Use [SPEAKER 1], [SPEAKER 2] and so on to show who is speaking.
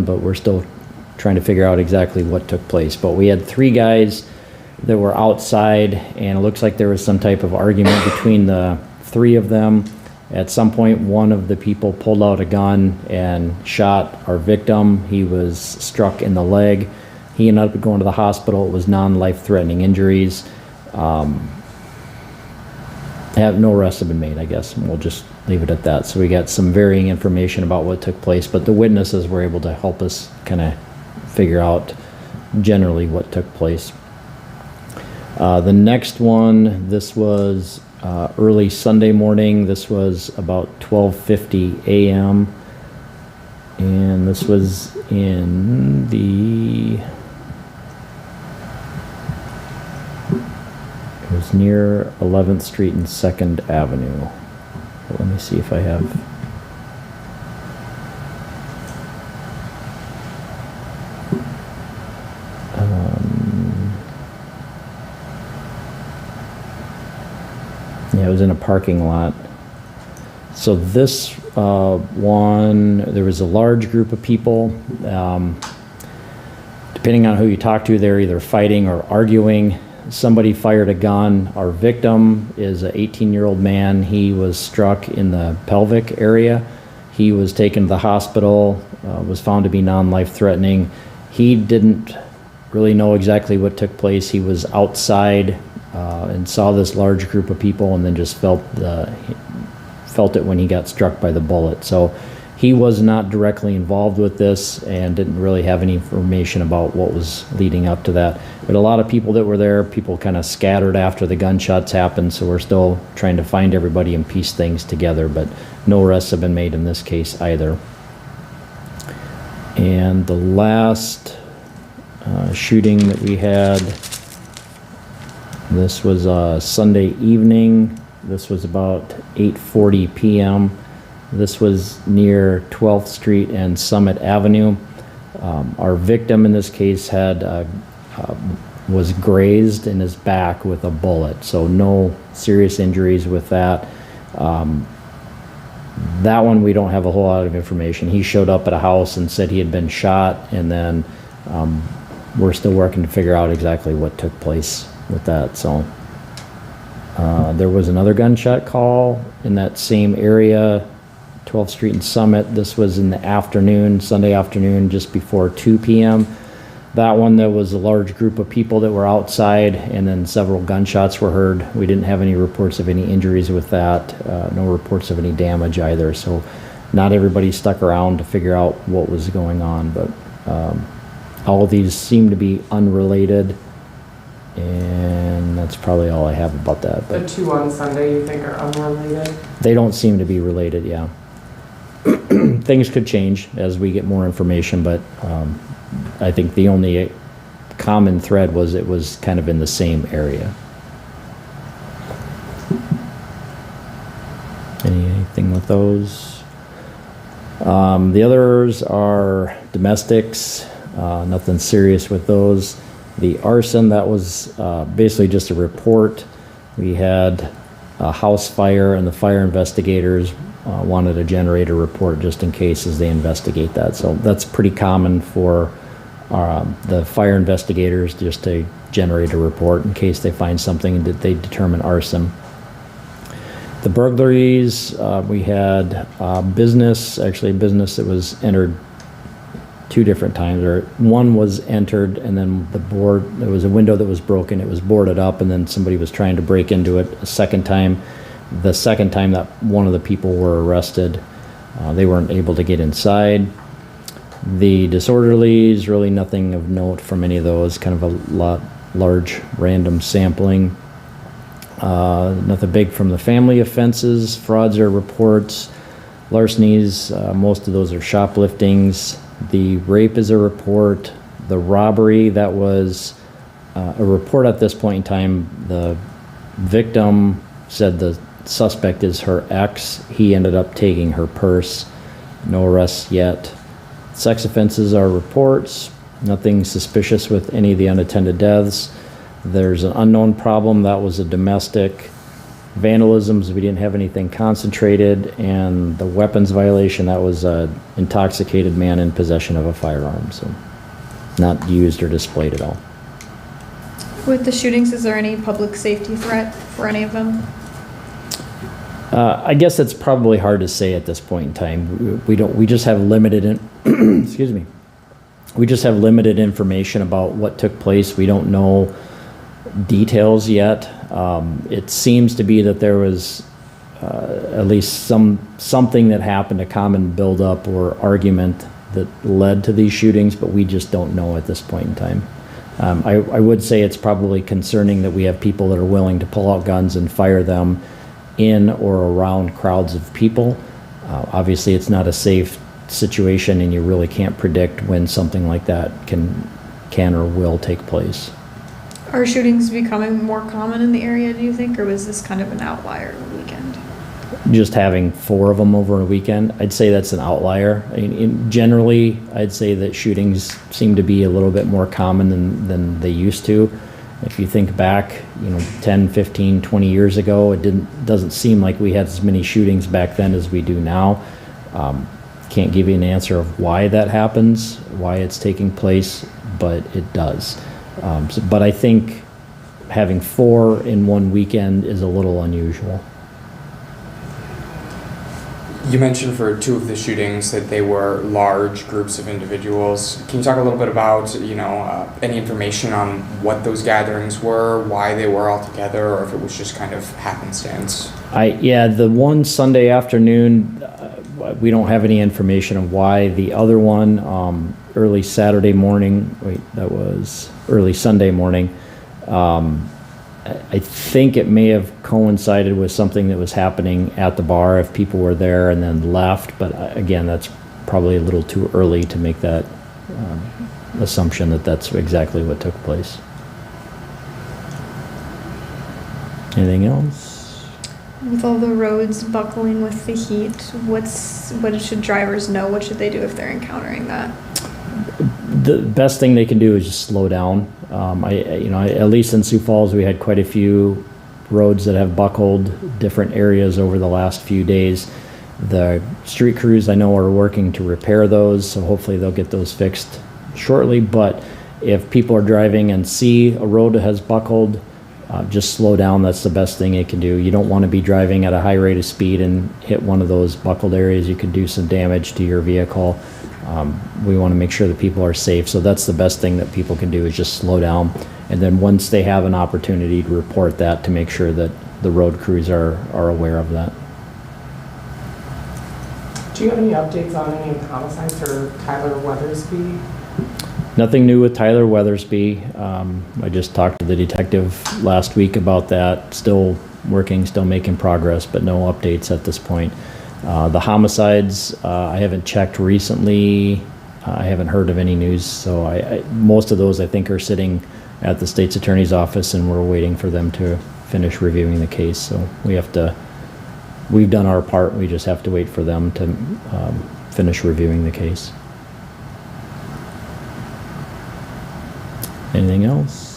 [SPEAKER 1] but we're still trying to figure out exactly what took place. But we had 3 guys that were outside, and it looks like there was some type of argument between the 3 of them. At some point, one of the people pulled out a gun and shot our victim. He was struck in the leg. He ended up going to the hospital. It was non-life-threatening injuries. No arrests have been made, I guess, and we'll just leave it at that. So we got some varying information about what took place, but the witnesses were able to help us kind of figure out generally what took place. The next one, this was early Sunday morning. This was about 12:50 a.m. and this was in it was near 11th Street and 2nd Avenue. Let me see if I have. Yeah, it was in a parking lot. So this one, there was a large group of people. Depending on who you talk to, they're either fighting or arguing. Somebody fired a gun. Our victim is an 18-year-old man. He was struck in the pelvic area. He was taken to the hospital, was found to be non-life-threatening. He didn't really know exactly what took place. He was outside and saw this large group of people, and then just felt it when he got struck by the bullet. So he was not directly involved with this and didn't really have any information about what was leading up to that. But a lot of people that were there, people kind of scattered after the gunshots happened, so we're still trying to find everybody and piece things together, but no arrests have been made in this case either. And the last shooting that we had, this was Sunday evening. This was about 8:40 p.m. This was near 12th Street and Summit Avenue. Our victim in this case was grazed in his back with a bullet, so no serious injuries with that. That one we don't have a whole lot of information. He showed up at a house and said he had been shot, and then we're still working to figure out exactly what took place with that. So there was another gunshot call in that same area, 12th Street and Summit. This was in the afternoon, Sunday afternoon, just before 2 p.m. That one, there was a large group of people that were outside, and then several gunshots were heard. We didn't have any reports of any injuries with that, no reports of any damage either. So not everybody stuck around to figure out what was going on, but all of these seem to be unrelated, and that's probably all I have about that.
[SPEAKER 2] The 2 on Sunday you think are unrelated?
[SPEAKER 1] They don't seem to be related, yeah. Things could change as we get more information, but I think the only common thread was it was kind of in the same area. Anything with those? The others are domestics, nothing serious with those. The arson, that was basically just a report. We had a house fire, and the fire investigators wanted to generate a report just in case as they investigate that. So that's pretty common for the fire investigators, just to generate a report in case they find something that they determine arson. The burglaries, we had business that was entered 2 different times, or one was entered and then there was a window that was broken, it was boarded up, and then somebody was trying to break into it a second time. The second time that one of the people were arrested, they weren't able to get inside. The disorderlies, really nothing of note from any of those, kind of a large random sampling. Nothing big from the family offenses. Frauds or reports. Larcenies, most of those are shopliftings. The rape is a report. The robbery, that was a report at this point in time. The victim said the suspect is her ex. He ended up taking her purse. No arrests yet. Sex offenses are reports. Nothing suspicious with any of the unattended deaths. There's an unknown problem. That was a domestic. Vandalisms, we didn't have anything concentrated, and the weapons violation, that was a intoxicated man in possession of a firearm, so not used or displayed at all.
[SPEAKER 3] With the shootings, is there any public safety threat for any of them?
[SPEAKER 1] I guess it's probably hard to say at this point in time. We just have limited, excuse me. We just have limited information about what took place. We don't know details yet. It seems to be that there was at least something that happened, a common buildup or argument that led to these shootings, but we just don't know at this point in time. I would say it's probably concerning that we have people that are willing to pull out guns and fire them in or around crowds of people. Obviously, it's not a safe situation, and you really can't predict when something like that can or will take place.
[SPEAKER 3] Are shootings becoming more common in the area, do you think, or was this kind of an outlier weekend?
[SPEAKER 1] Just having 4 of them over a weekend, I'd say that's an outlier. Generally, I'd say that shootings seem to be a little bit more common than they used to. If you think back, 10, 15, 20 years ago, doesn't seem like we had as many shootings back then as we do now. Can't give you an answer of why that happens, why it's taking place, but it does. But I think having 4 in one weekend is a little unusual.
[SPEAKER 4] You mentioned for 2 of the shootings that they were large groups of individuals. Can you talk a little bit about, any information on what those gatherings were, why they were all together, or if it was just kind of happenstance?
[SPEAKER 1] The one Sunday afternoon, we don't have any information of why. The other one, early Saturday morning, that was early Sunday morning. I think it may have coincided with something that was happening at the bar if people were there and then left, but again, that's probably a little too early to make that assumption that that's exactly what took place. Anything else?
[SPEAKER 3] With all the roads buckling with the heat, what should drivers know? What should they do if they're encountering that?
[SPEAKER 1] The best thing they can do is just slow down. At least in Sioux Falls, we had quite a few roads that have buckled, different areas over the last few days. The street crews, I know, are working to repair those, so hopefully they'll get those fixed shortly. But if people are driving and see a road that has buckled, just slow down. That's the best thing they can do. You don't want to be driving at a high rate of speed and hit one of those buckled areas. You could do some damage to your vehicle. We want to make sure that people are safe. So that's the best thing that people can do, is just slow down. And then once they have an opportunity to report that, to make sure that the road crews are aware of that.
[SPEAKER 2] Do you have any updates on any of the homicides or Tyler Weathersby?
[SPEAKER 1] Nothing new with Tyler Weathersby. I just talked to the detective last week about that. Still working, still making progress, but no updates at this point. The homicides, I haven't checked recently. I haven't heard of any news. So most of those, I think, are sitting at the state's attorney's office, and we're waiting for them to finish reviewing the case. So we've done our part. We just have to wait for them to finish reviewing the case. Anything else?